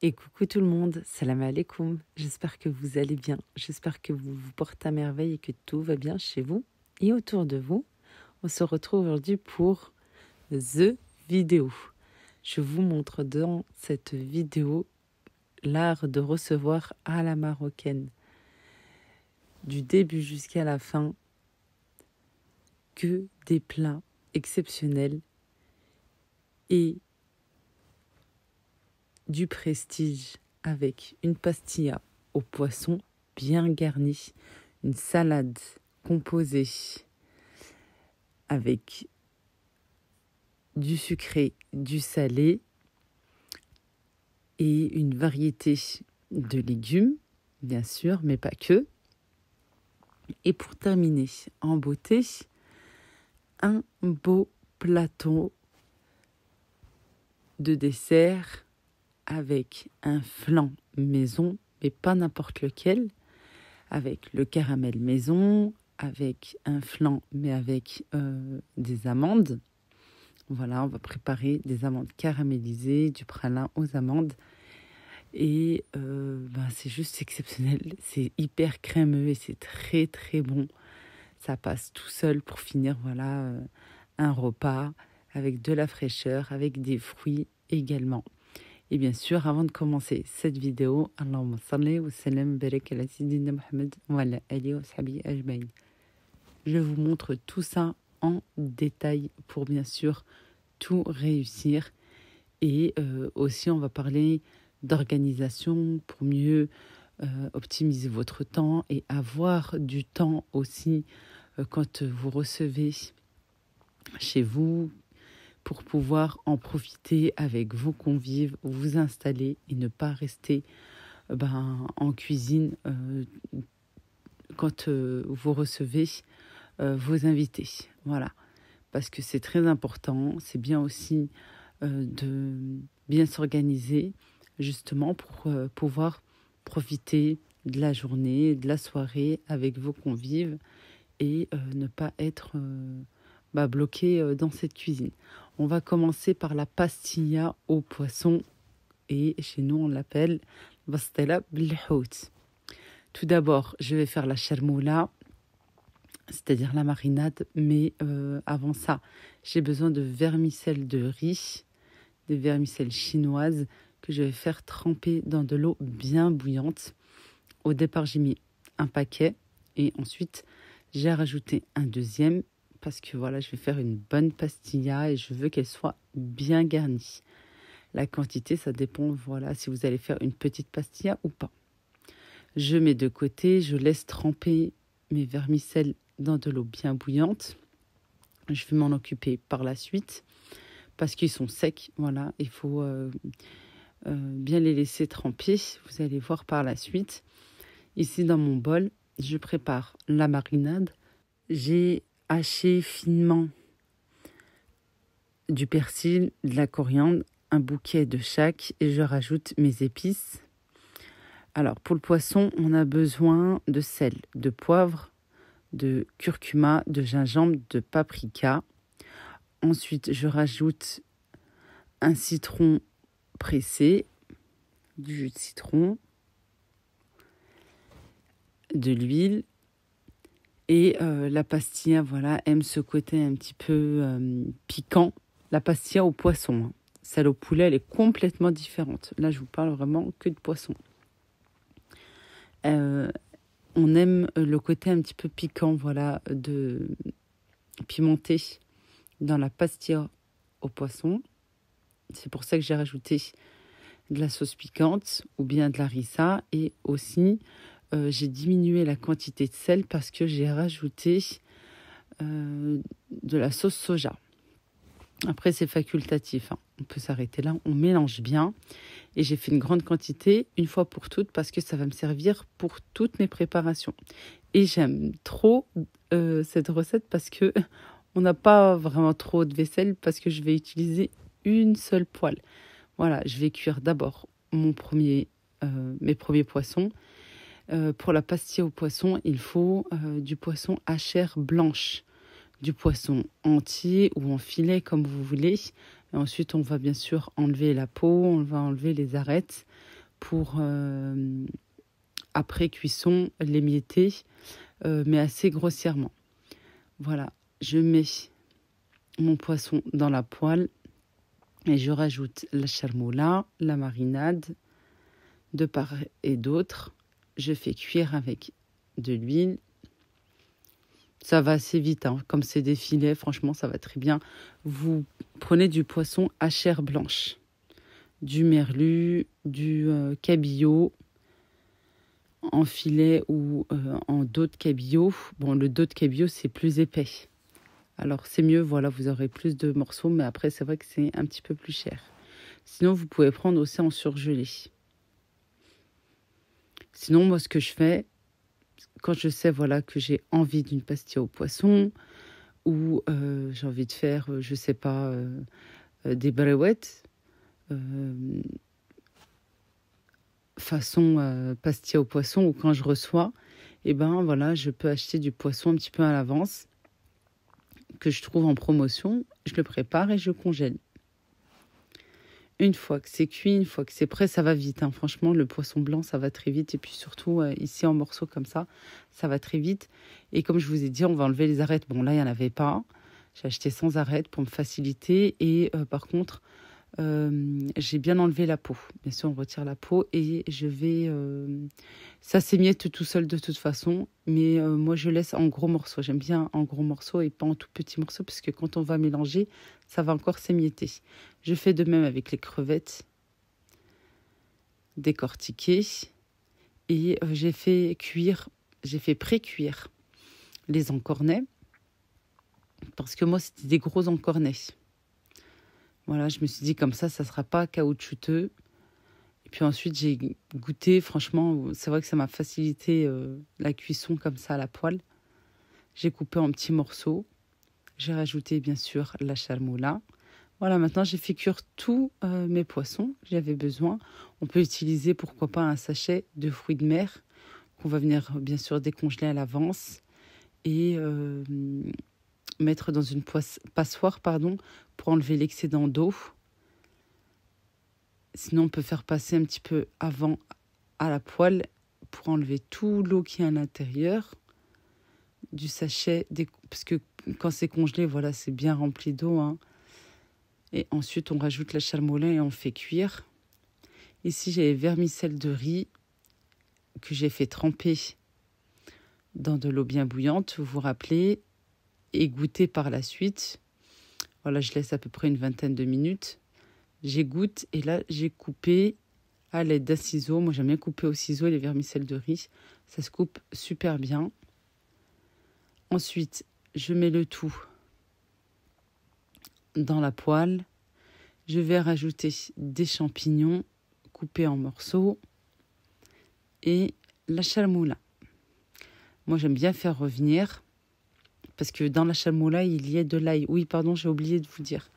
Et coucou tout le monde, salam alaikum. J'espère que vous allez bien, j'espère que vous vous portez à merveille et que tout va bien chez vous et autour de vous. On se retrouve aujourd'hui pour The Vidéo. Je vous montre dans cette vidéo l'art de recevoir à la marocaine. Du début jusqu'à la fin, que des plats exceptionnels et du prestige avec une pastilla au poisson bien garnie, une salade composée avec du sucré, du salé et une variété de légumes, bien sûr, mais pas que. Et pour terminer en beauté, un beau plateau de dessert avec un flan maison, mais pas n'importe lequel, avec le caramel maison, avec un flan, mais avec des amandes. Voilà, on va préparer des amandes caramélisées, du pralin aux amandes. Et c'est juste exceptionnel. C'est hyper crémeux et c'est très très bon. Ça passe tout seul pour finir, voilà, un repas avec de la fraîcheur, avec des fruits également. Et bien sûr, avant de commencer cette vidéo, Allahumma salli wa sallam barik ala sayyidina Muhammad wa ala alihi wa sahbihi ajmaïn. Je vous montre tout ça en détail pour bien sûr tout réussir. Et aussi, on va parler d'organisation pour mieux optimiser votre temps et avoir du temps aussi quand vous recevez chez vous pour pouvoir en profiter avec vos convives, vous installer et ne pas rester en cuisine quand vous recevez vos invités. Voilà, parce que c'est très important, c'est bien aussi de bien s'organiser justement pour pouvoir profiter de la journée, de la soirée avec vos convives et ne pas être bloqué dans cette cuisine. On va commencer par la pastilla au poisson et chez nous on l'appelle bastela bilhout. Tout d'abord, je vais faire la charmoula, c'est-à-dire la marinade, mais avant ça, j'ai besoin de vermicelles de riz, des vermicelles chinoises que je vais faire tremper dans de l'eau bien bouillante. Au départ, j'ai mis un paquet et ensuite, j'ai rajouté un deuxième parce que voilà, je vais faire une bonne pastilla et je veux qu'elle soit bien garnie. La quantité, ça dépend, voilà, si vous allez faire une petite pastilla ou pas. Je mets de côté, je laisse tremper mes vermicelles dans de l'eau bien bouillante. Je vais m'en occuper par la suite parce qu'ils sont secs, voilà, il faut bien les laisser tremper. Vous allez voir par la suite. Ici, dans mon bol, je prépare la marinade. J'ai haché finement du persil, de la coriandre, un bouquet de chaque et je rajoute mes épices. Alors, pour le poisson, on a besoin de sel, de poivre, de curcuma, de gingembre, de paprika. Ensuite, je rajoute un citron pressé, du jus de citron, de l'huile. Et la pastilla, voilà, aime ce côté un petit peu piquant. La pastilla au poisson, hein. Celle au poulet, elle est complètement différente. Là, je vous parle vraiment que de poisson. On aime le côté un petit peu piquant, voilà, de pimenté dans la pastilla au poisson. C'est pour ça que j'ai rajouté de la sauce piquante ou bien de la harissa. Et aussi, j'ai diminué la quantité de sel parce que j'ai rajouté de la sauce soja. Après, c'est facultatif, hein. On peut s'arrêter là. On mélange bien. Et j'ai fait une grande quantité, une fois pour toutes, parce que ça va me servir pour toutes mes préparations. Et j'aime trop cette recette parce que on n'a pas vraiment trop de vaisselle parce que je vais utiliser une seule poêle. Voilà, je vais cuire d'abord mes premiers poissons. Pour la pastilla au poisson, il faut du poisson à chair blanche, du poisson entier ou en filet comme vous voulez. Et ensuite, on va bien sûr enlever la peau, on va enlever les arêtes pour, après cuisson, l'émietter, mais assez grossièrement. Voilà, je mets mon poisson dans la poêle et je rajoute la charmoula, la marinade, de part et d'autre. Je fais cuire avec de l'huile. Ça va assez vite, hein. Comme c'est des filets, franchement, ça va très bien. Vous prenez du poisson à chair blanche, du merlu, du cabillaud en filet ou en dos de cabillaud. Bon, le dos de cabillaud, c'est plus épais. Alors, c'est mieux, voilà, vous aurez plus de morceaux, mais après, c'est vrai que c'est un petit peu plus cher. Sinon, vous pouvez prendre aussi en surgelé. Sinon, moi, ce que je fais, quand je sais, voilà, que j'ai envie d'une pastille au poisson, ou j'ai envie de faire, je sais pas, des brouettes, façon pastille au poisson, ou quand je reçois, et ben voilà, je peux acheter du poisson un petit peu à l'avance, que je trouve en promotion, je le prépare et je congèle. Une fois que c'est cuit, une fois que c'est prêt, ça va vite, hein. Franchement, le poisson blanc, ça va très vite. Et puis surtout, ici en morceaux comme ça va très vite. Et comme je vous ai dit, on va enlever les arêtes. Bon, là, il n'y en avait pas. J'ai acheté sans arêtes pour me faciliter. Et par contre, j'ai bien enlevé la peau. Bien sûr, on retire la peau et je vais... ça s'émiette tout seul de toute façon. Mais moi, je laisse en gros morceaux. J'aime bien en gros morceaux et pas en tout petits morceaux parce que quand on va mélanger, ça va encore s'émietter. Je fais de même avec les crevettes décortiquées. Et j'ai fait pré-cuire les encornets. Parce que moi, c'était des gros encornets. Voilà, je me suis dit comme ça ne sera pas caoutchouteux. Et puis ensuite, j'ai goûté. Franchement, c'est vrai que ça m'a facilité la cuisson comme ça à la poêle. J'ai coupé en petits morceaux. J'ai rajouté, bien sûr, la charmoula. Voilà, maintenant, j'ai fait cuire tous mes poissons. J'avais besoin. On peut utiliser, pourquoi pas, un sachet de fruits de mer qu'on va venir, bien sûr, décongeler à l'avance. Et mettre dans une passoire, pour enlever l'excédent d'eau. Sinon, on peut faire passer un petit peu avant à la poêle pour enlever tout l'eau qui est à l'intérieur du sachet. Parce que quand c'est congelé, voilà, c'est bien rempli d'eau, hein. Et ensuite, on rajoute la charmoula et on fait cuire. Ici, j'ai les vermicelles de riz que j'ai fait tremper dans de l'eau bien bouillante, vous vous rappelez, égoutter par la suite. Voilà, je laisse à peu près une vingtaine de minutes. J'égoutte et là, j'ai coupé à l'aide d'un ciseau. Moi, j'aime bien couper au ciseau les vermicelles de riz. Ça se coupe super bien. Ensuite, je mets le tout dans la poêle. Je vais rajouter des champignons coupés en morceaux et la charmoula. Moi, j'aime bien faire revenir parce que dans la charmoula, il y a de l'ail. Oui, pardon, j'ai oublié de vous dire.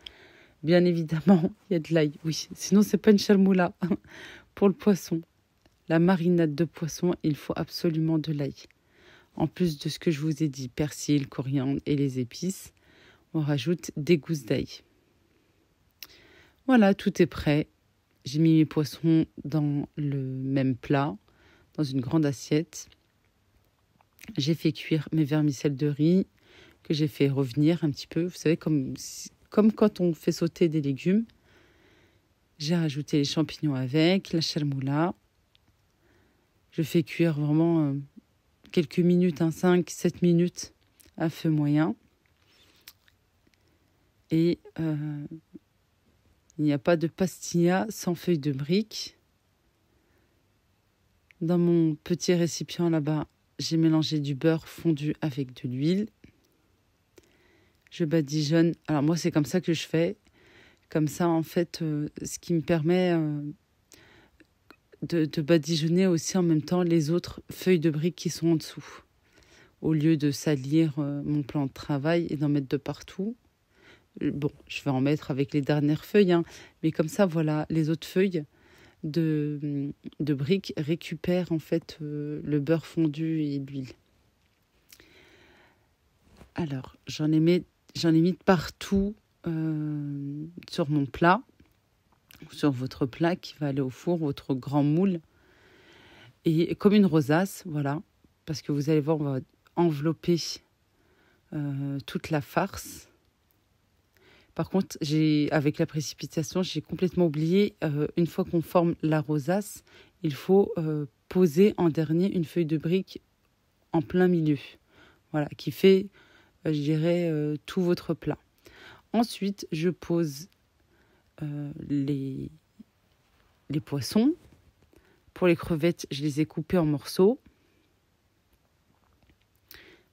Bien évidemment, il y a de l'ail, oui. Sinon, c'est pas une charmoula. Pour le poisson, la marinade de poisson, il faut absolument de l'ail. En plus de ce que je vous ai dit, persil, coriandre et les épices, on rajoute des gousses d'ail. Voilà, tout est prêt. J'ai mis mes poissons dans le même plat, dans une grande assiette. J'ai fait cuire mes vermicelles de riz que j'ai fait revenir un petit peu. Vous savez, comme quand on fait sauter des légumes. J'ai rajouté les champignons avec, la charmoula. Je fais cuire vraiment quelques minutes, 5-7 minutes à feu moyen. Et il n'y a pas de pastilla sans feuilles de brique. Dans mon petit récipient là-bas, j'ai mélangé du beurre fondu avec de l'huile. Je badigeonne. Alors moi, c'est comme ça que je fais. Comme ça, en fait, ce qui me permet de badigeonner aussi en même temps les autres feuilles de briques qui sont en dessous. Au lieu de salir mon plan de travail et d'en mettre de partout. Bon, je vais en mettre avec les dernières feuilles, hein, mais comme ça, voilà, les autres feuilles de briques récupèrent en fait le beurre fondu et l'huile. Alors, j'en ai mis de partout sur mon plat. sur votre plat qui va aller au four, votre grand moule. Et comme une rosace, voilà, parce que vous allez voir, on va envelopper toute la farce. Par contre, avec la précipitation, j'ai complètement oublié, une fois qu'on forme la rosace, il faut poser en dernier une feuille de brique en plein milieu. Voilà, qui fait, je dirais, tout votre plat. Ensuite, je pose les poissons. Pour les crevettes, je les ai coupées en morceaux.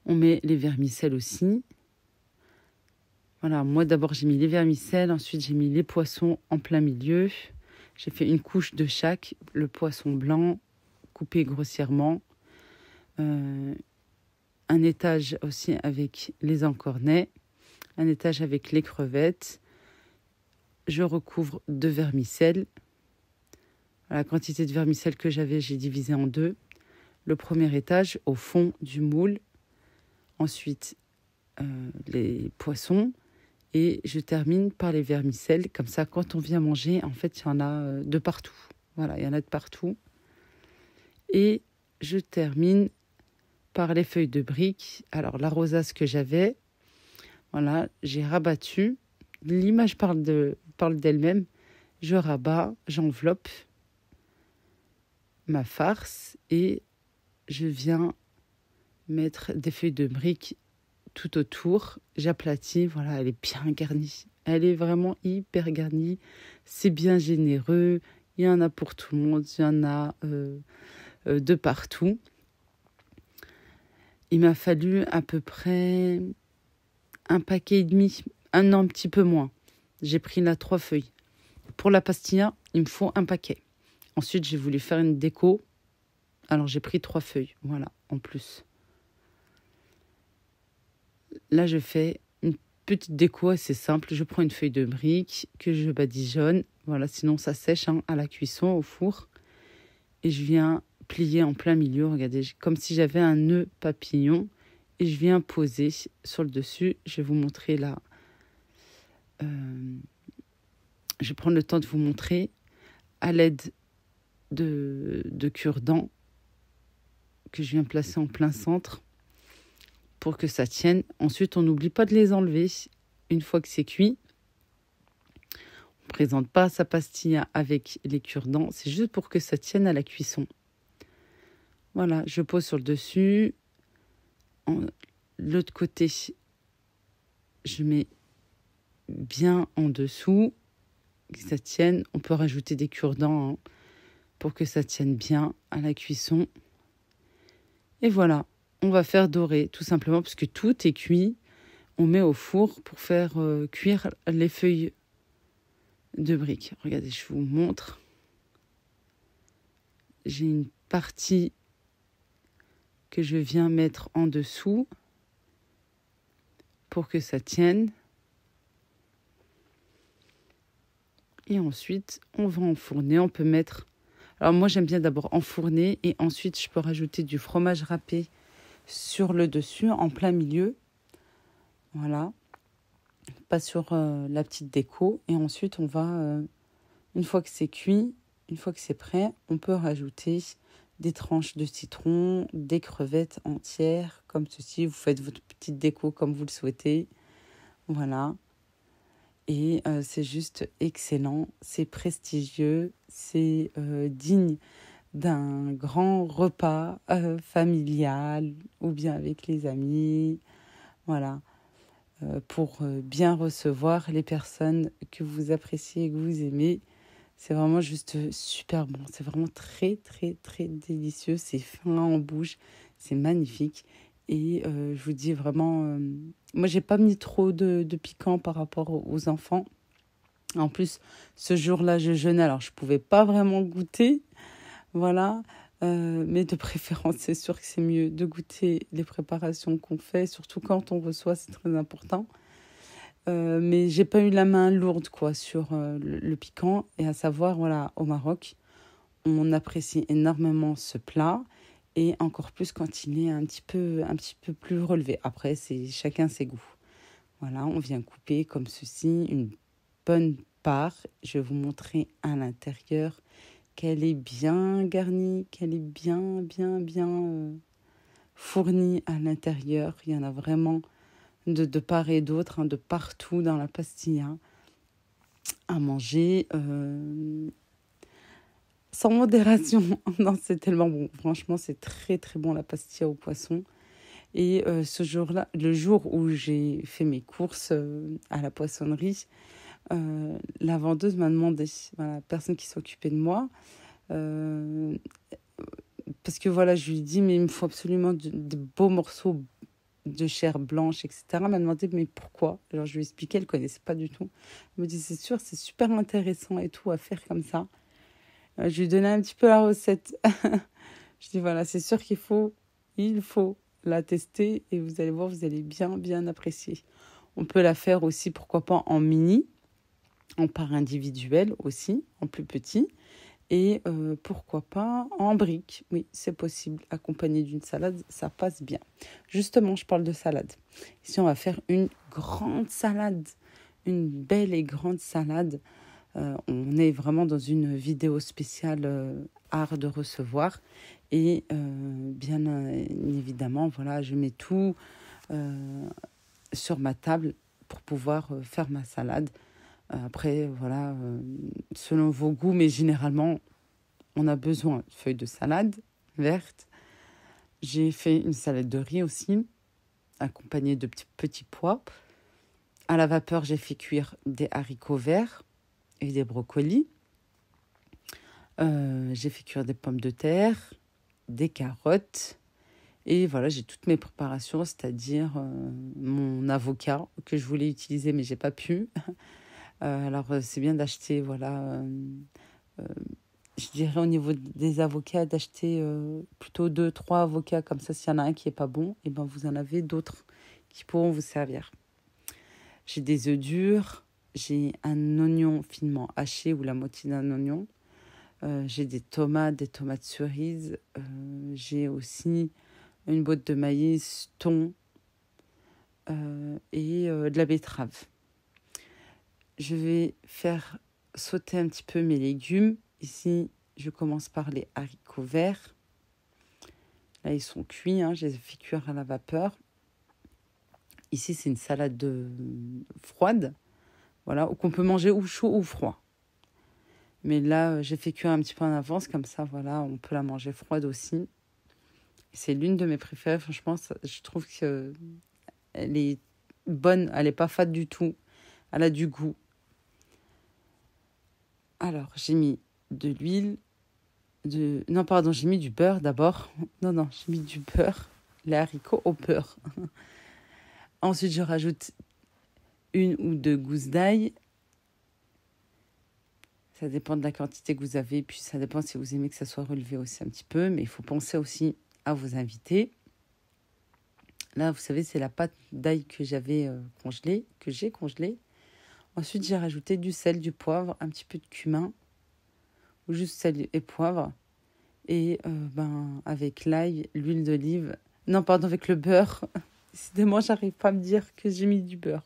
On met les vermicelles aussi. Voilà, moi d'abord j'ai mis les vermicelles, ensuite j'ai mis les poissons en plein milieu. J'ai fait une couche de chaque, le poisson blanc coupé grossièrement. Un étage aussi avec les encornets. Un étage avec les crevettes. Je recouvre de vermicelles. La quantité de vermicelles que j'avais, j'ai divisé en deux. Le premier étage au fond du moule. Ensuite, les poissons. Et je termine par les vermicelles. Comme ça, quand on vient manger, en fait, il y en a de partout. Voilà, il y en a de partout. Et je termine par les feuilles de briques. Alors, la rosace que j'avais, voilà, j'ai rabattu. L'image parle d'elle-même. Je rabats, j'enveloppe ma farce et je viens mettre des feuilles de briques tout autour. J'aplatis, voilà, elle est bien garnie. Elle est vraiment hyper garnie. C'est bien généreux. Il y en a pour tout le monde. Il y en a de partout. Il m'a fallu à peu près un paquet et demi, un petit peu moins. J'ai pris là 3 feuilles. Pour la pastilla, il me faut un paquet. Ensuite, j'ai voulu faire une déco. Alors, j'ai pris 3 feuilles, voilà, en plus. Là, je fais une petite déco assez simple. Je prends une feuille de brique que je badigeonne. Voilà, sinon ça sèche à la cuisson, au four. Et je viens plier en plein milieu, regardez, comme si j'avais un nœud papillon. Et je viens poser sur le dessus. Je vais vous montrer là. Je vais prendre le temps de vous montrer à l'aide de cure-dents que je viens placer en plein centre pour que ça tienne. Ensuite, on n'oublie pas de les enlever une fois que c'est cuit. On ne présente pas sa pastilla avec les cure-dents, c'est juste pour que ça tienne à la cuisson. Voilà, je pose sur le dessus. L'autre côté, je mets bien en dessous, que ça tienne. On peut rajouter des cure-dents pour que ça tienne bien à la cuisson. Et voilà, on va faire dorer tout simplement parce que tout est cuit. On met au four pour faire cuire les feuilles de briques. Regardez, je vous montre. J'ai une partie que je viens mettre en dessous pour que ça tienne. Et ensuite, on va enfourner. On peut mettre... Alors moi, j'aime bien d'abord enfourner et ensuite, je peux rajouter du fromage râpé sur le dessus, en plein milieu. Voilà. Pas sur la petite déco. Et ensuite, on va, une fois que c'est cuit, une fois que c'est prêt, on peut rajouter des tranches de citron, des crevettes entières, comme ceci. Vous faites votre petite déco comme vous le souhaitez. Voilà. Et c'est juste excellent, c'est prestigieux, c'est digne d'un grand repas familial ou bien avec les amis. Voilà, pour bien recevoir les personnes que vous appréciez et que vous aimez. C'est vraiment juste super bon, c'est vraiment très très très délicieux, c'est fin en bouche, c'est magnifique. Et je vous dis vraiment, moi j'ai pas mis trop de piquant par rapport aux enfants. En plus, ce jour-là, je jeûnais, alors je pouvais pas vraiment goûter. Voilà, mais de préférence, c'est sûr que c'est mieux de goûter les préparations qu'on fait, surtout quand on reçoit, c'est très important. Mais j'ai pas eu la main lourde quoi sur le piquant. Et à savoir, voilà, au Maroc, on apprécie énormément ce plat. Et encore plus quand il est un petit peu plus relevé. Après, c'est chacun ses goûts. Voilà, on vient couper comme ceci une bonne part. Je vais vous montrer à l'intérieur qu'elle est bien garnie, qu'elle est bien fournie à l'intérieur. Il y en a vraiment de part et d'autre, hein, de partout dans la pastilla à manger sans modération. Non, c'est tellement bon. Franchement, c'est très très bon la pastilla au poisson. Et ce jour-là, le jour où j'ai fait mes courses à la poissonnerie, la vendeuse m'a demandé, voilà, la personne qui s'occupait de moi, parce que voilà, je lui ai dit, mais il me faut absolument de beaux morceaux de chair blanche, etc. Elle m'a demandé, mais pourquoi? Alors je lui ai expliqué, elle ne connaissait pas du tout. Elle me dit, c'est sûr, c'est super intéressant et tout à faire comme ça. Je lui ai donné un petit peu la recette. Je dis, voilà, c'est sûr il faut la tester et vous allez voir, vous allez bien apprécier. On peut la faire aussi, pourquoi pas, en mini, en part individuelle aussi, en plus petit. Et pourquoi pas en briques. Oui, c'est possible. Accompagné d'une salade, ça passe bien. Justement, je parle de salade. Ici, on va faire une grande salade. Une belle et grande salade. On est vraiment dans une vidéo spéciale art de recevoir. Et bien évidemment, voilà, je mets tout sur ma table pour pouvoir faire ma salade. Après, voilà, selon vos goûts, mais généralement, on a besoin de feuilles de salade verte. J'ai fait une salade de riz aussi, accompagnée de petits pois. À la vapeur, j'ai fait cuire des haricots verts et des brocolis. J'ai fait cuire des pommes de terre, des carottes. Et voilà, j'ai toutes mes préparations, c'est-à-dire mon avocat que je voulais utiliser, mais j'ai pas pu. Alors, c'est bien d'acheter, voilà, je dirais au niveau des avocats, d'acheter plutôt 2-3 avocats. Comme ça, s'il y en a un qui n'est pas bon, et ben vous en avez d'autres qui pourront vous servir. J'ai des œufs durs, j'ai un oignon finement haché ou la moitié d'un oignon. J'ai des tomates cerises. J'ai aussi une boîte de maïs, thon et de la betterave. Je vais faire sauter un petit peu mes légumes. Ici, je commence par les haricots verts. Là, ils sont cuits, hein, je les ai fait cuire à la vapeur. Ici, c'est une salade froide, voilà, ou qu'on peut manger ou chaud ou froid. Mais là, j'ai fait cuire un petit peu en avance, comme ça, voilà, on peut la manger froide aussi. C'est l'une de mes préférées, franchement, je trouve qu'elle est bonne, elle n'est pas fade du tout, elle a du goût. Alors, j'ai mis de l'huile, non, pardon, j'ai mis du beurre d'abord. Non, j'ai mis du beurre, les haricots au beurre. Ensuite, je rajoute 1 ou 2 gousses d'ail. Ça dépend de la quantité que vous avez. Puis ça dépend si vous aimez que ça soit relevé aussi un petit peu. Mais il faut penser aussi à vos invités. Là, vous savez, c'est la pâte d'ail que j'avais congelée, que j'ai congelée. Ensuite, j'ai rajouté du sel, du poivre, un petit peu de cumin. Ou juste sel et poivre. Et avec l'ail, l'huile d'olive. Non, pardon, avec le beurre. Décidément, j'arrive pas à me dire que j'ai mis du beurre.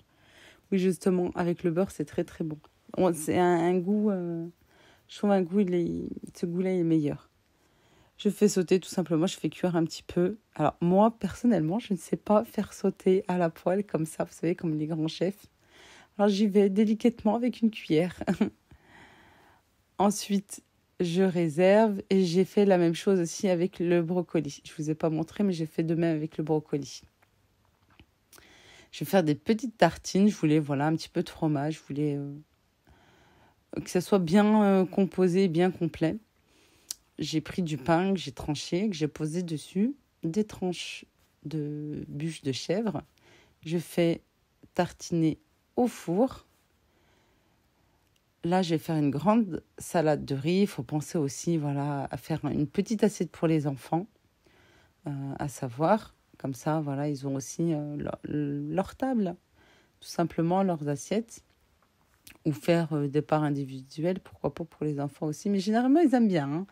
Oui, justement, avec le beurre, c'est très très bon. C'est un goût, je trouve ce goût-là est meilleur. Je fais sauter tout simplement, je fais cuire un petit peu. Alors moi, personnellement, je ne sais pas faire sauter à la poêle comme ça, vous savez, comme les grands chefs. Alors j'y vais délicatement avec une cuillère. Ensuite, je réserve et j'ai fait la même chose aussi avec le brocoli. Je ne vous ai pas montré, mais j'ai fait de même avec le brocoli. Je vais faire des petites tartines. Je voulais un petit peu de fromage. Je voulais que ça soit bien composé, bien complet. J'ai pris du pain que j'ai tranché, que j'ai posé dessus, des tranches de bûches de chèvre. Je fais tartiner au four. Là, je vais faire une grande salade de riz. Il faut penser aussi à faire une petite assiette pour les enfants, à savoir. Comme ça, ils ont aussi leur table, tout simplement leurs assiettes. Ou faire des parts individuelles, pourquoi pas pour les enfants aussi. Mais généralement, ils aiment bien. Hein.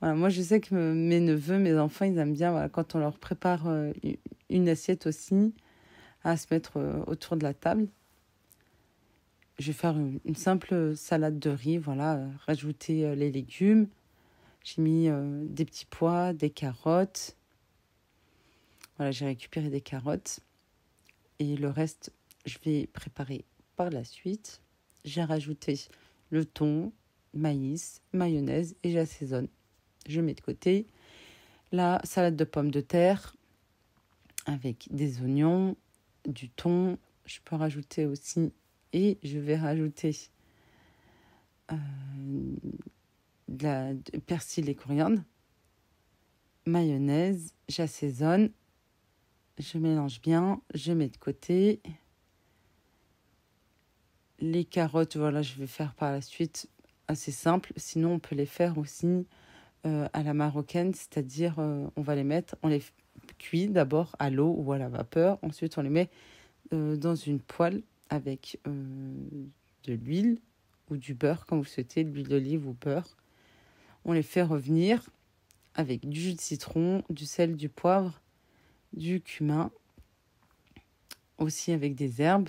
Voilà, moi, je sais que mes neveux, mes enfants, ils aiment bien quand on leur prépare une assiette aussi, à se mettre autour de la table. je vais faire une simple salade de riz, voilà, rajouter les légumes. J'ai mis des petits pois, des carottes. Voilà, j'ai récupéré des carottes. Et le reste, je vais préparer par la suite. J'ai rajouté le thon, maïs, mayonnaise et j'assaisonne. Je mets de côté la salade de pommes de terre avec des oignons, du thon. Je peux rajouter aussi, et je vais rajouter de persil et coriandre, mayonnaise, j'assaisonne, je mélange bien, je mets de côté. Les carottes, voilà, je vais faire par la suite assez simple. Sinon, on peut les faire aussi à la marocaine, c'est-à-dire on va les mettre, on les cuit d'abord à l'eau ou à la vapeur. Ensuite, on les met dans une poêle avec de l'huile ou du beurre, comme vous souhaitez, de l'huile d'olive ou beurre. On les fait revenir avec du jus de citron, du sel, du poivre, du cumin, aussi avec des herbes.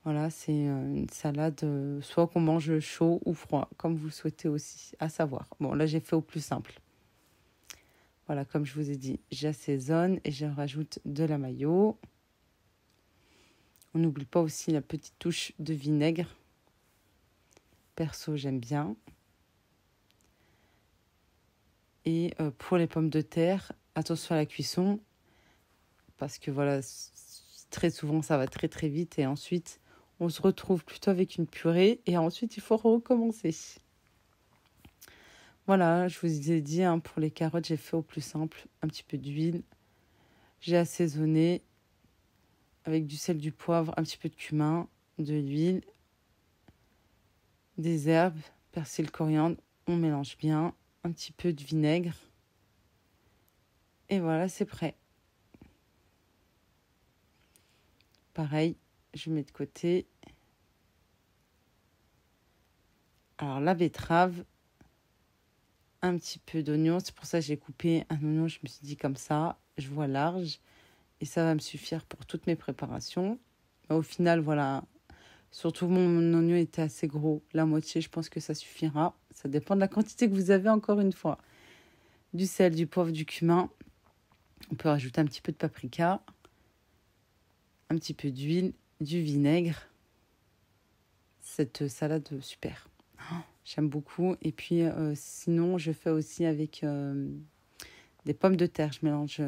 Voilà, c'est une salade, soit qu'on mange chaud ou froid, comme vous souhaitez aussi, à savoir. Bon, là, j'ai fait au plus simple. Voilà, comme je vous ai dit, j'assaisonne et je rajoute de la mayo. On n'oublie pas aussi la petite touche de vinaigre. Perso, j'aime bien. Et pour les pommes de terre, attention à la cuisson, parce que voilà, très souvent, ça va très très vite. Et ensuite, on se retrouve plutôt avec une purée. Et ensuite, il faut recommencer. Voilà, je vous ai dit, hein, pour les carottes, j'ai fait au plus simple. Un petit peu d'huile. J'ai assaisonné avec du sel, du poivre, un petit peu de cumin, de l'huile, des herbes, persil, coriandre. On mélange bien. Un petit peu de vinaigre. Et voilà, c'est prêt. Pareil, je mets de côté. Alors, la betterave, un petit peu d'oignon. C'est pour ça que j'ai coupé un oignon. Je me suis dit comme ça, je vois large. Et ça va me suffire pour toutes mes préparations. Au final, voilà, surtout mon oignon était assez gros. La moitié, je pense que ça suffira. Ça dépend de la quantité que vous avez, encore une fois. Du sel, du poivre, du cumin. On peut rajouter un petit peu de paprika. Un petit peu d'huile, du vinaigre. Cette salade, super. J'aime beaucoup. Et puis, sinon, je fais aussi avec des pommes de terre. Je mélange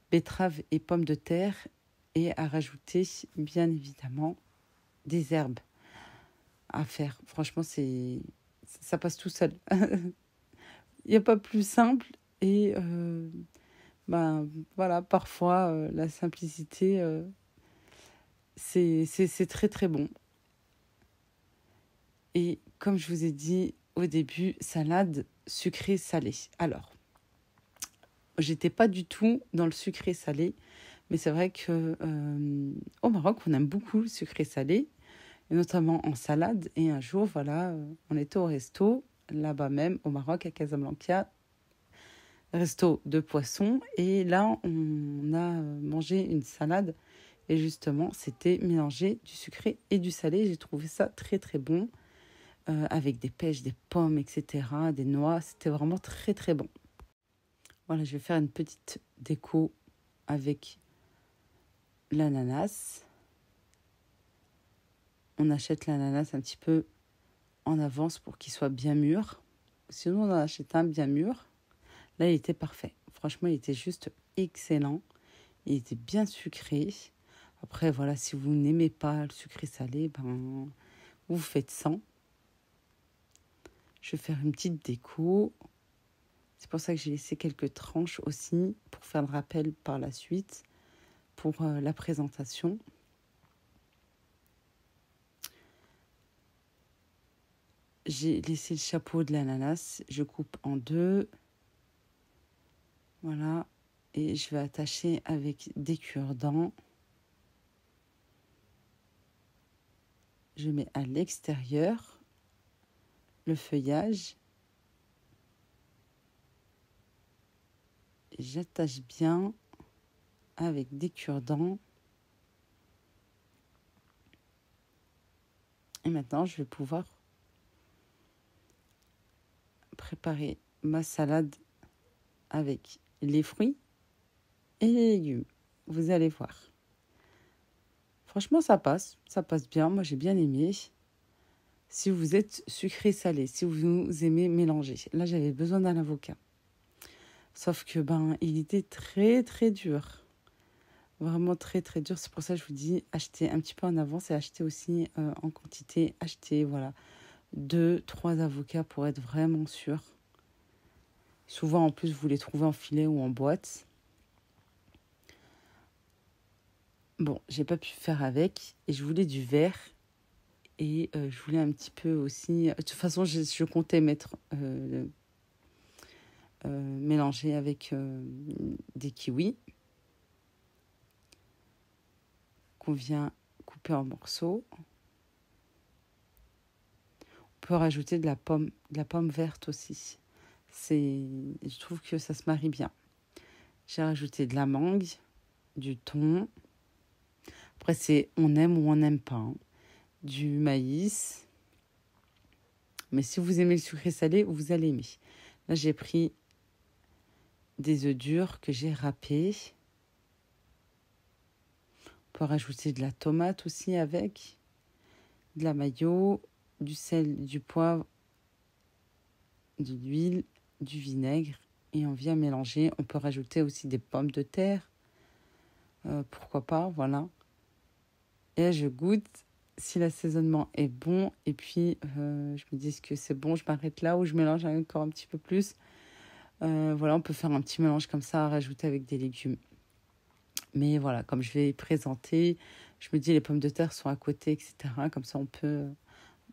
betterave et pommes de terre. Et à rajouter, bien évidemment, des herbes à faire. Franchement, ça passe tout seul. Il n'y a pas plus simple. Et voilà, parfois, la simplicité, c'est très, très bon. Et comme je vous ai dit au début, salade sucrée-salée. Alors, j'étais pas du tout dans le sucré-salé, mais c'est vrai que au Maroc, on aime beaucoup le sucré-salé, et notamment en salade. Et un jour, voilà, on était au resto, là-bas même, au Maroc, à Casablanca, resto de poisson. Et là, on a mangé une salade. Et justement, c'était mélangé du sucré et du salé. J'ai trouvé ça très, très bon. Avec des pêches, des pommes, etc., des noix. C'était vraiment très, très bon. Voilà, je vais faire une petite déco avec l'ananas. On achète l'ananas un petit peu en avance pour qu'il soit bien mûr. Sinon, on en achète un bien mûr. Là, il était parfait. Franchement, il était juste excellent. Il était bien sucré. Après, voilà, si vous n'aimez pas le sucré salé, vous faites sans. Je vais faire une petite déco. C'est pour ça que j'ai laissé quelques tranches aussi pour faire le rappel par la suite pour la présentation. J'ai laissé le chapeau de l'ananas. Je coupe en deux. Voilà. Et je vais attacher avec des cure-dents. Je mets à l'extérieur le feuillage. J'attache bien avec des cure-dents. Et maintenant, je vais pouvoir préparer ma salade avec les fruits et les légumes. Vous allez voir. Franchement, ça passe bien. Moi, j'ai bien aimé. Si vous êtes sucré-salé, si vous aimez mélanger. Là, j'avais besoin d'un avocat. Sauf que, il était très, très dur. Vraiment très, très dur. C'est pour ça que je vous dis, achetez un petit peu en avance et achetez aussi en quantité. Achetez, 2-3 avocats pour être vraiment sûr. Souvent, en plus, vous les trouvez en filet ou en boîte. Bon, j'ai pas pu faire avec. Et je voulais du vert. Et je voulais un petit peu aussi... De toute façon, je comptais mélanger avec des kiwis qu'on vient couper en morceaux. On peut rajouter de la pomme verte aussi. Je trouve que ça se marie bien. J'ai rajouté de la mangue, du thon. Après, on aime ou on n'aime pas. Hein. Du maïs. Mais si vous aimez le sucré salé, vous allez aimer. Là, j'ai pris des œufs durs que j'ai râpés. On peut rajouter de la tomate aussi avec. De la mayo, du sel, du poivre, de l'huile, du vinaigre. Et on vient mélanger. On peut rajouter aussi des pommes de terre. Pourquoi pas, voilà. Et là, je goûte si l'assaisonnement est bon. Et puis, je me dis que c'est bon, je m'arrête là ou je mélange encore un petit peu plus. On peut faire un petit mélange comme ça à rajouter avec des légumes. Mais voilà, comme je vais présenter, je me dis les pommes de terre sont à côté, etc. Comme ça, on peut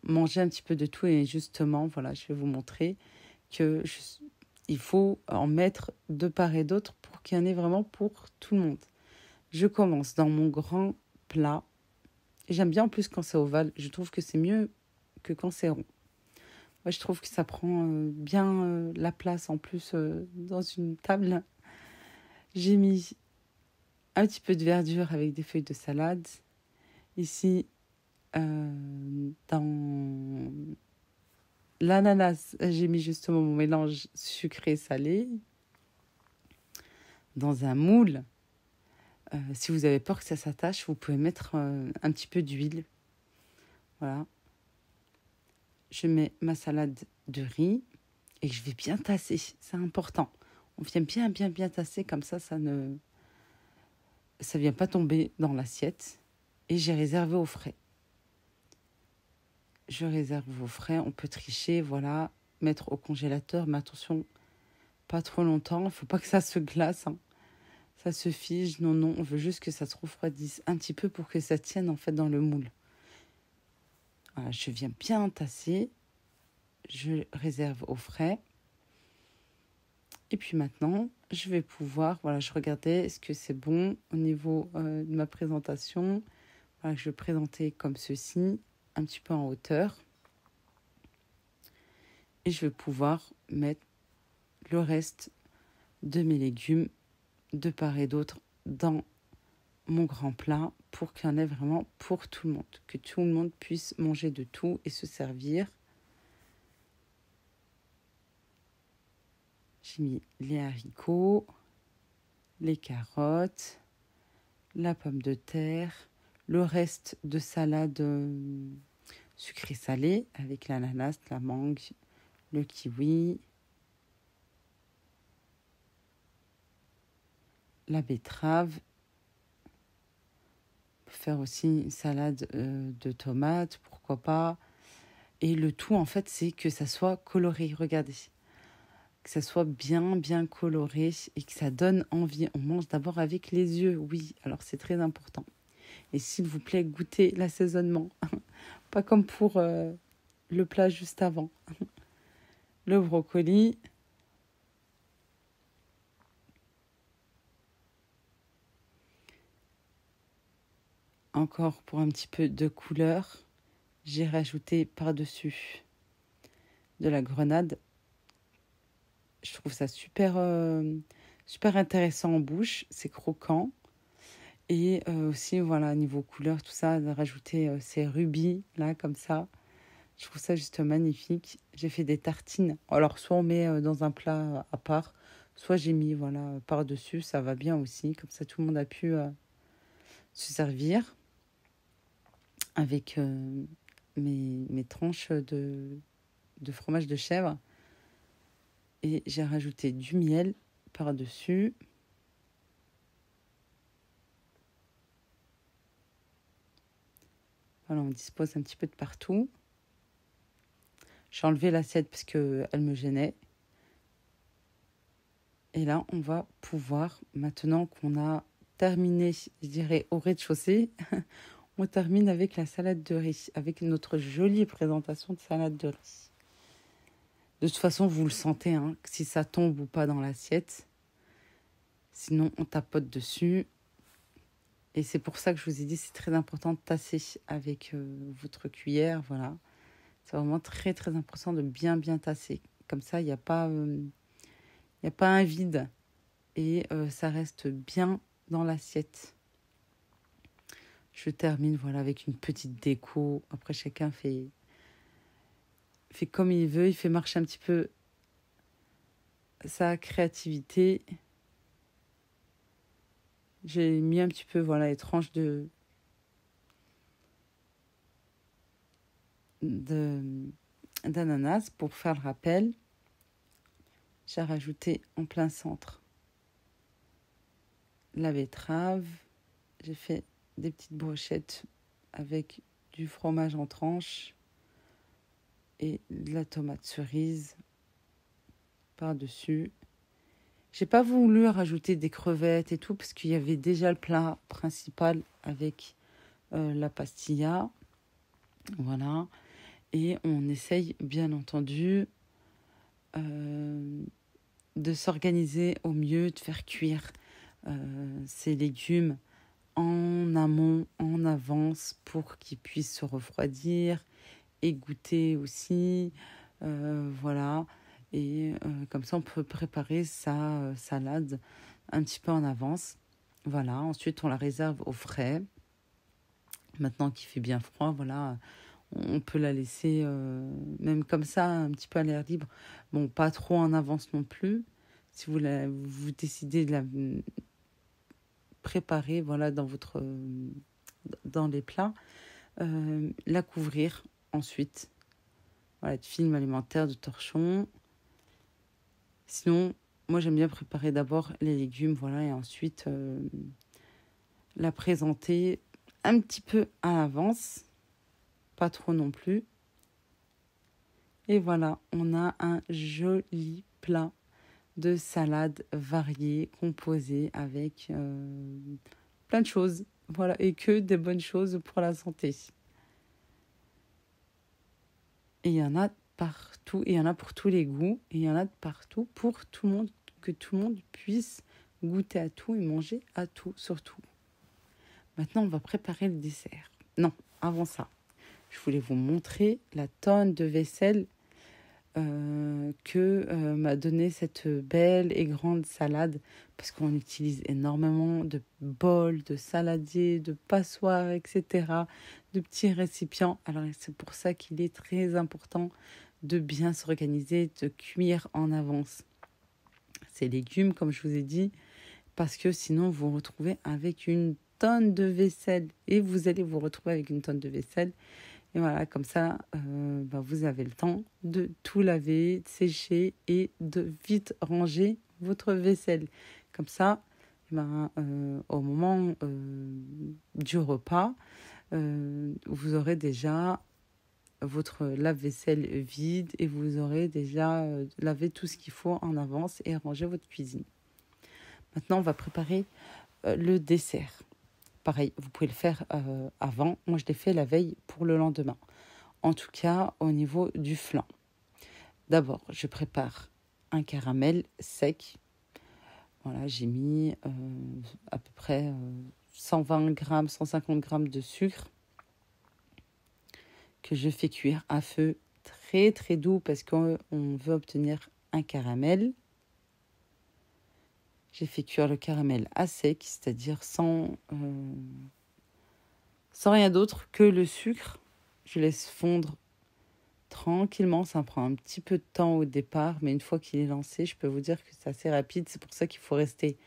manger un petit peu de tout. Et justement, voilà, je vais vous montrer il faut en mettre de part et d'autre pour qu'il y en ait vraiment pour tout le monde. Je commence dans mon grand plat. Et j'aime bien en plus quand c'est ovale. Je trouve que c'est mieux que quand c'est rond. Moi, je trouve que ça prend bien la place en plus dans une table. J'ai mis un petit peu de verdure avec des feuilles de salade. Ici, dans l'ananas, j'ai mis justement mon mélange sucré-salé dans un moule. Si vous avez peur que ça s'attache, vous pouvez mettre un petit peu d'huile. Voilà. Je mets ma salade de riz et je vais bien tasser. C'est important. On vient bien tasser comme ça ne vient pas tomber dans l'assiette. Et j'ai réservé au frais. Je réserve au frais. On peut tricher, voilà, mettre au congélateur. Mais attention, pas trop longtemps. Il ne faut pas que ça se glace. Hein. Ça se fige. Non, on veut juste que ça se refroidisse un petit peu pour que ça tienne en fait dans le moule. Voilà, je viens bien tasser. Je réserve au frais. Et puis maintenant, je vais pouvoir... Voilà, je regardais, est-ce que c'est bon au niveau de ma présentation. Voilà, je vais présenter comme ceci, un petit peu en hauteur. Et je vais pouvoir mettre le reste de mes légumes de part et d'autre dans mon grand plat pour qu'il y en ait vraiment pour tout le monde. Que tout le monde puisse manger de tout et se servir. J'ai mis les haricots, les carottes, la pomme de terre, le reste de salade sucrée-salée avec l'ananas, la mangue, le kiwi, la betterave. On peut faire aussi une salade de tomates, pourquoi pas. Et le tout, en fait, c'est que ça soit coloré. Regardez. Que ça soit bien coloré et que ça donne envie. On mange d'abord avec les yeux, oui. Alors, c'est très important. Et s'il vous plaît, goûtez l'assaisonnement. Pas comme pour le plat juste avant. Le brocoli. Encore pour un petit peu de couleur, j'ai rajouté par-dessus de la grenade. Je trouve ça super intéressant en bouche. C'est croquant. Et aussi, voilà, niveau couleur, tout ça, de rajouter ces rubis, là, comme ça. Je trouve ça juste magnifique. J'ai fait des tartines. Alors, soit on met dans un plat à part, soit j'ai mis, voilà, par-dessus. Ça va bien aussi. Comme ça, tout le monde a pu se servir avec mes tranches de fromage de chèvre. Et j'ai rajouté du miel par-dessus. Voilà, on dispose un petit peu de partout. J'ai enlevé l'assiette parce qu'elle me gênait. Et là, on va pouvoir, maintenant qu'on a terminé, je dirais, au rez-de-chaussée, on termine avec la salade de riz, avec notre jolie présentation de salade de riz. De toute façon, vous le sentez, hein, si ça tombe ou pas dans l'assiette. Sinon, on tapote dessus. Et c'est pour ça que je vous ai dit, c'est très important de tasser avec votre cuillère. Voilà. C'est vraiment très, très important de bien, bien tasser. Comme ça, il n'y a pas un vide. Et ça reste bien dans l'assiette. Je termine, voilà, avec une petite déco. Après, chacun fait comme il veut. Il fait marcher un petit peu sa créativité. J'ai mis un petit peu, voilà, les tranches d'ananas pour faire le rappel. J'ai rajouté en plein centre la betterave. J'ai fait des petites brochettes avec du fromage en tranches et de la tomate cerise par-dessus. J'ai pas voulu rajouter des crevettes et tout parce qu'il y avait déjà le plat principal avec la pastilla. Voilà. Et on essaye bien entendu de s'organiser au mieux, de faire cuire ces légumes en amont, en avance pour qu'ils puissent se refroidir et goûter aussi. Voilà. Et comme ça, on peut préparer sa salade un petit peu en avance. Voilà. Ensuite, on la réserve au frais. Maintenant qu'il fait bien froid, voilà, on peut la laisser même comme ça, un petit peu à l'air libre. Bon, pas trop en avance non plus. Si vous décidez de la préparer, voilà, dans les plats, la couvrir ensuite. Voilà, de film alimentaire, de torchon. Sinon, moi j'aime bien préparer d'abord les légumes, voilà, et ensuite la présenter un petit peu à l'avance, pas trop non plus. Et voilà, on a un joli plat de salade variée, composée avec plein de choses. Voilà, et que des bonnes choses pour la santé. Et il y en a partout, et il y en a pour tous les goûts, et il y en a de partout pour tout le monde, que tout le monde puisse goûter à tout et manger à tout, surtout. Maintenant, on va préparer le dessert. Non, avant ça, je voulais vous montrer la tonne de vaisselle que m'a donné cette belle et grande salade, parce qu'on utilise énormément de bols, de saladiers, de passoires, etc., de petits récipients. Alors c'est pour ça qu'il est très important de bien s'organiser, de cuire en avance ces légumes, comme je vous ai dit, parce que sinon vous vous retrouvez avec une tonne de vaisselle et vous allez vous retrouver avec une tonne de vaisselle. Et voilà, comme ça, vous avez le temps de tout laver, de sécher et de vite ranger votre vaisselle. Comme ça, au moment du repas, vous aurez déjà votre lave-vaisselle vide et vous aurez déjà lavé tout ce qu'il faut en avance et rangé votre cuisine. Maintenant, on va préparer le dessert. Pareil, vous pouvez le faire avant. Moi, je l'ai fait la veille pour le lendemain. En tout cas, au niveau du flan. D'abord, je prépare un caramel sec. Voilà, j'ai mis à peu près 120 grammes, 150 grammes de sucre que je fais cuire à feu très très doux parce qu'on veut obtenir un caramel. J'ai fait cuire le caramel à sec, c'est-à-dire sans rien d'autre que le sucre. Je laisse fondre tranquillement. Ça prend un petit peu de temps au départ, mais une fois qu'il est lancé, je peux vous dire que c'est assez rapide. C'est pour ça qu'il faut rester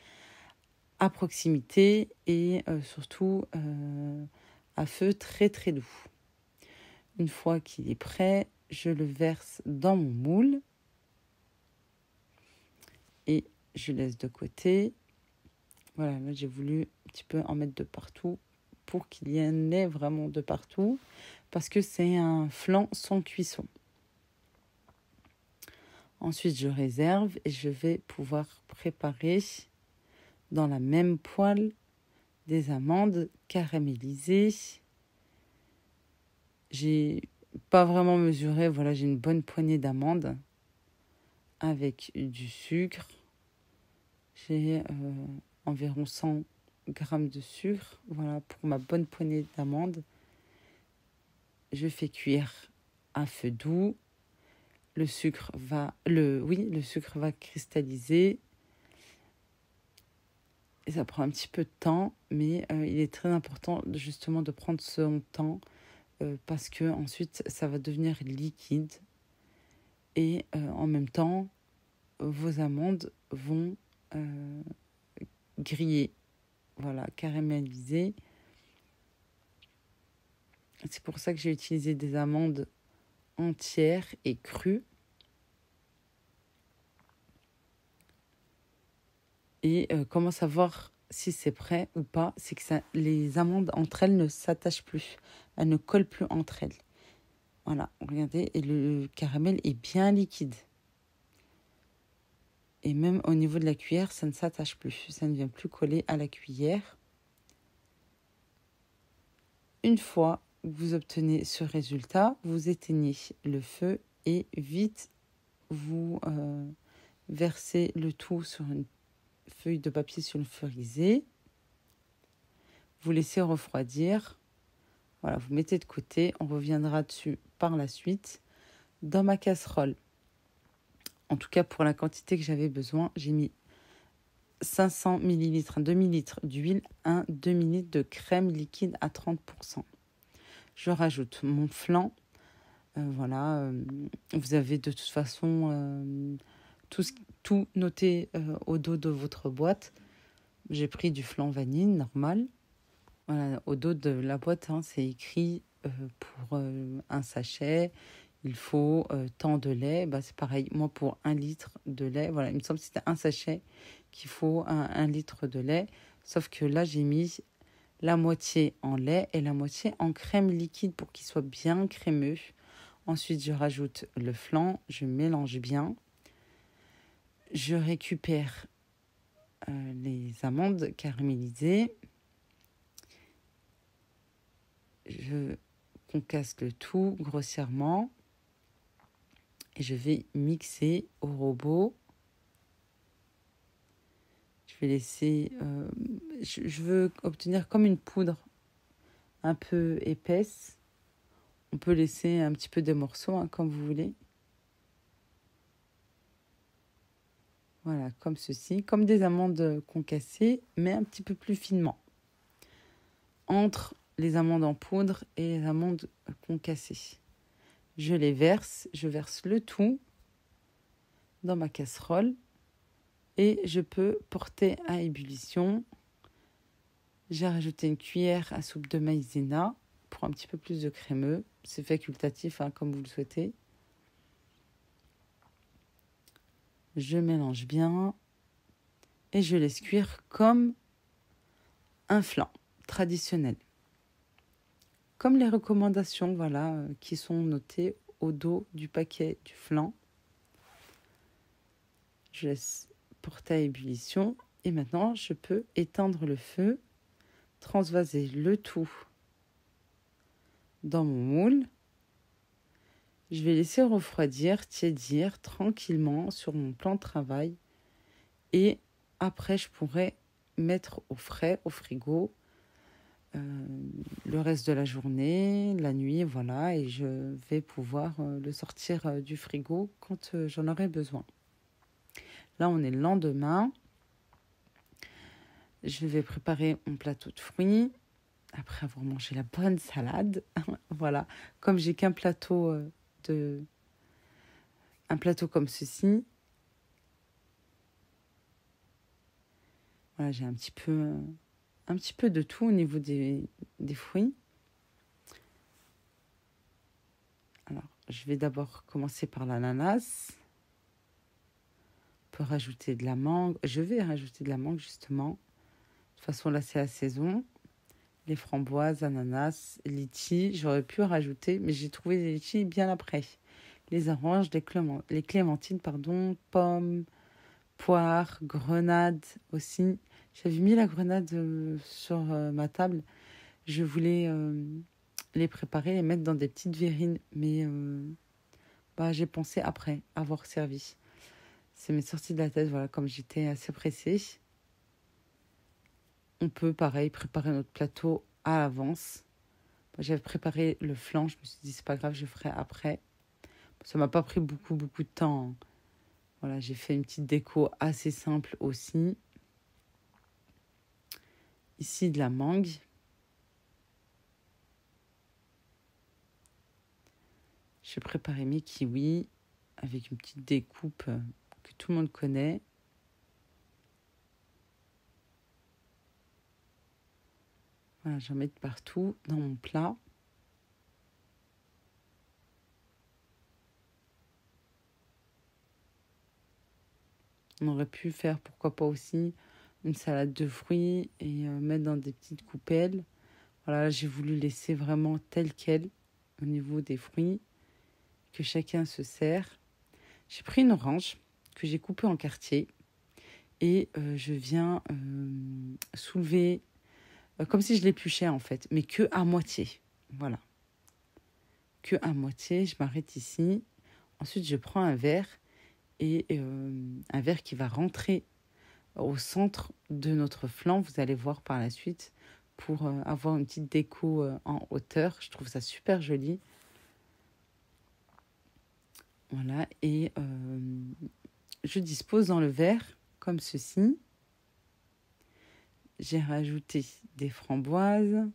à proximité et surtout à feu très très doux. Une fois qu'il est prêt, je le verse dans mon moule et je laisse de côté. Voilà, là j'ai voulu un petit peu en mettre de partout pour qu'il y en ait vraiment de partout parce que c'est un flan sans cuisson. Ensuite, je réserve et je vais pouvoir préparer dans la même poêle des amandes caramélisées. J'ai pas vraiment mesuré, voilà, j'ai une bonne poignée d'amandes avec du sucre. J'ai environ 100 grammes de sucre, voilà, pour ma bonne poignée d'amandes. Je fais cuire à feu doux. Le sucre va cristalliser. Et ça prend un petit peu de temps, mais il est très important justement de prendre son temps parce que ensuite ça va devenir liquide et en même temps vos amandes vont griller, voilà, caraméliser. C'est pour ça que j'ai utilisé des amandes entières et crues. Et comment savoir si c'est prêt ou pas? C'est que les amandes entre elles ne s'attachent plus. Elles ne collent plus entre elles. Voilà, regardez, et le caramel est bien liquide. Et même au niveau de la cuillère, ça ne s'attache plus. Ça ne vient plus coller à la cuillère. Une fois que vous obtenez ce résultat, vous éteignez le feu et vite vous versez le tout sur une feuille de papier sulfurisé. Vous laissez refroidir. Voilà, vous mettez de côté. On reviendra dessus par la suite. Dans ma casserole, en tout cas pour la quantité que j'avais besoin, j'ai mis 500 ml, un demi-litre d'huile, un demi-litre de crème liquide à 30%. Je rajoute mon flan. Vous avez de toute façon tout noté au dos de votre boîte. J'ai pris du flan vanille normal. Voilà, au dos de la boîte, c'est écrit pour un sachet, il faut tant de lait. C'est pareil, moi pour 1 litre de lait, voilà, il me semble que c'était un sachet qu'il faut 1 litre de lait. Sauf que là, j'ai mis la moitié en lait et la moitié en crème liquide pour qu'il soit bien crémeux. Ensuite, je rajoute le flan, je mélange bien. Je récupère les amandes caramélisées. Je concasse le tout grossièrement et je vais mixer au robot. Je vais laisser... je veux obtenir comme une poudre un peu épaisse. On peut laisser un petit peu des morceaux, comme vous voulez. Voilà, comme ceci. Comme des amandes concassées, mais un petit peu plus finement. Entre les amandes en poudre et les amandes concassées. Je verse le tout dans ma casserole et je peux porter à ébullition. J'ai rajouté une cuillère à soupe de maïzena pour un petit peu plus de crémeux. C'est facultatif, comme vous le souhaitez. Je mélange bien et je laisse cuire comme un flan traditionnel. Comme les recommandations qui sont notées au dos du paquet du flan. Je laisse porter à ébullition et maintenant je peux éteindre le feu, transvaser le tout dans mon moule. Je vais laisser refroidir, tiédir tranquillement sur mon plan de travail et après je pourrai mettre au frais, au frigo, le reste de la journée, la nuit, voilà, et je vais pouvoir le sortir du frigo quand j'en aurai besoin. Là, on est le lendemain. Je vais préparer mon plateau de fruits après avoir mangé la bonne salade. Voilà, comme j'ai qu'un plateau un plateau comme ceci. Voilà, j'ai un petit peu de tout au niveau des fruits. Alors, je vais d'abord commencer par l'ananas. On peut rajouter de la mangue. Je vais rajouter de la mangue, justement. De toute façon, là, c'est la saison. Les framboises, ananas, litchis. J'aurais pu rajouter, mais j'ai trouvé les litchis bien après. Les oranges, les clémentines, pardon, pommes, poires, grenades aussi. J'avais mis la grenade sur ma table. Je voulais les préparer et mettre dans des petites verrines. Mais j'ai pensé après avoir servi. C'est m'est sorti de la tête, voilà, comme j'étais assez pressée. On peut, pareil, préparer notre plateau à l'avance. Moi, j'avais préparé le flan, je me suis dit, c'est pas grave, je ferai après. Ça m'a pas pris beaucoup de temps, hein. Voilà, j'ai fait une petite déco assez simple aussi. Ici, de la mangue. J'ai préparé mes kiwis avec une petite découpe que tout le monde connaît. Voilà, j'en mets de partout dans mon plat. On aurait pu faire, pourquoi pas aussi, une salade de fruits et mettre dans des petites coupelles. Voilà, j'ai voulu laisser vraiment tel quel au niveau des fruits, que chacun se sert. J'ai pris une orange que j'ai coupée en quartiers et je viens soulever, comme si je l'épluchais en fait, mais que à moitié. Voilà, que à moitié, je m'arrête ici. Ensuite, je prends un verre et un verre qui va rentrer au centre de notre flanc. Vous allez voir par la suite pour avoir une petite déco en hauteur. Je trouve ça super joli. Voilà, et je dispose dans le verre comme ceci. J'ai rajouté des framboises.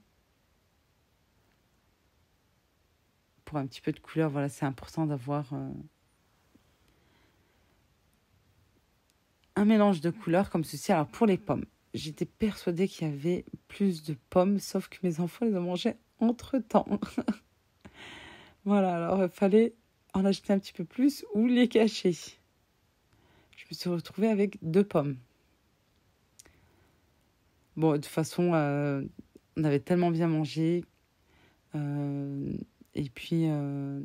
Pour un petit peu de couleur, voilà, c'est important d'avoir un mélange de couleurs comme ceci. Alors pour les pommes, j'étais persuadée qu'il y avait plus de pommes, sauf que mes enfants les ont mangées entre-temps. Voilà, alors il fallait en acheter un petit peu plus ou les cacher. Je me suis retrouvée avec 2 pommes. Bon, de toute façon, on avait tellement bien mangé. Et puis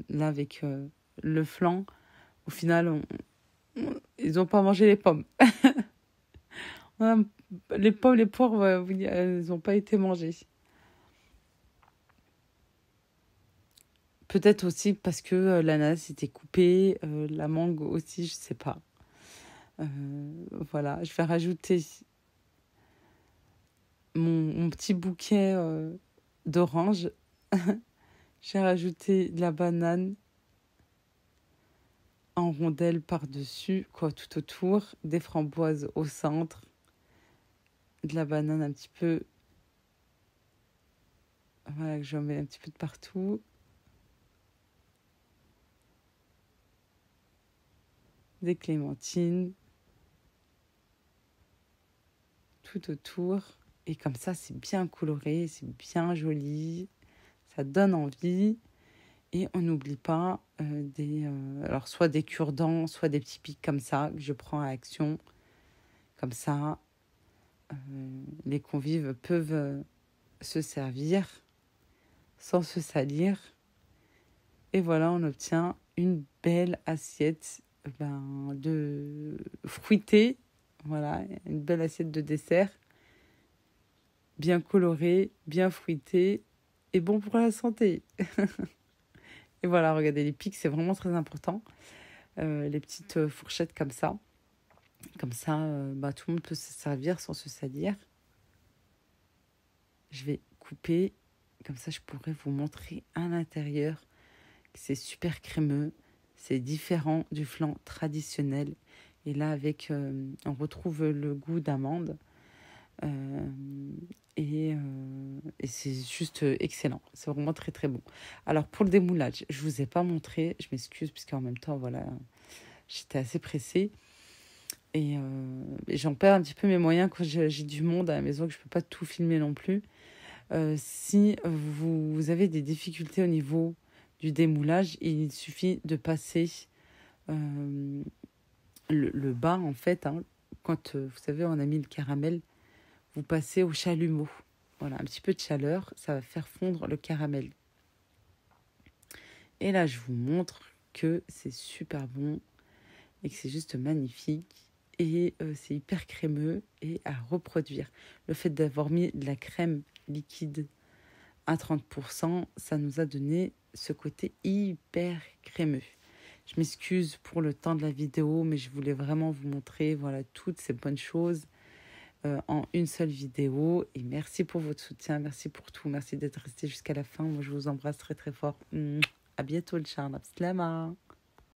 là, avec le flan, au final, ils n'ont pas mangé les pommes. Les pommes, les poires, elles n'ont pas été mangées. Peut-être aussi parce que l'ananas était coupé, la mangue aussi, je ne sais pas. Voilà, je vais rajouter mon petit bouquet d'oranges. J'ai rajouté de la banane en rondelles par-dessus, tout autour, des framboises au centre, de la banane un petit peu, voilà, que je mets un petit peu de partout. Des clémentines, tout autour. Et comme ça, c'est bien coloré, c'est bien joli, ça donne envie. Et on n'oublie pas alors soit des cure-dents, soit des petits pics comme ça, que je prends à action. Comme ça, les convives peuvent se servir sans se salir. Et voilà, on obtient une belle assiette de fruitée. Voilà, une belle assiette de dessert. Bien colorée, bien fruitée et bon pour la santé. Et voilà, regardez, les pics, c'est vraiment très important. Les petites fourchettes comme ça. Comme ça, tout le monde peut se servir sans se salir. Je vais couper. Comme ça, je pourrais vous montrer à l'intérieur. C'est super crémeux. C'est différent du flan traditionnel. Et là, on retrouve le goût d'amande. Euh, et c'est juste excellent. C'est vraiment très très bon. Alors pour le démoulage, je vous ai pas montré. Je m'excuse puisqu'en même temps, voilà, j'étais assez pressée. Et j'en perds un petit peu mes moyens quand j'ai du monde à la maison, que je peux pas tout filmer non plus. Si vous avez des difficultés au niveau du démoulage, il suffit de passer le bas, en fait. Hein, quand, vous savez, on a mis le caramel, vous passez au chalumeau. Voilà, un petit peu de chaleur, ça va faire fondre le caramel. Et là, je vous montre que c'est super bon et que c'est juste magnifique. Et c'est hyper crémeux et à reproduire. Le fait d'avoir mis de la crème liquide à 30%, ça nous a donné ce côté hyper crémeux. Je m'excuse pour le temps de la vidéo, mais je voulais vraiment vous montrer voilà, toutes ces bonnes choses en une seule vidéo. Et merci pour votre soutien, merci pour tout, merci d'être resté jusqu'à la fin. Moi, je vous embrasse très très fort. À bientôt, le charme. Slama.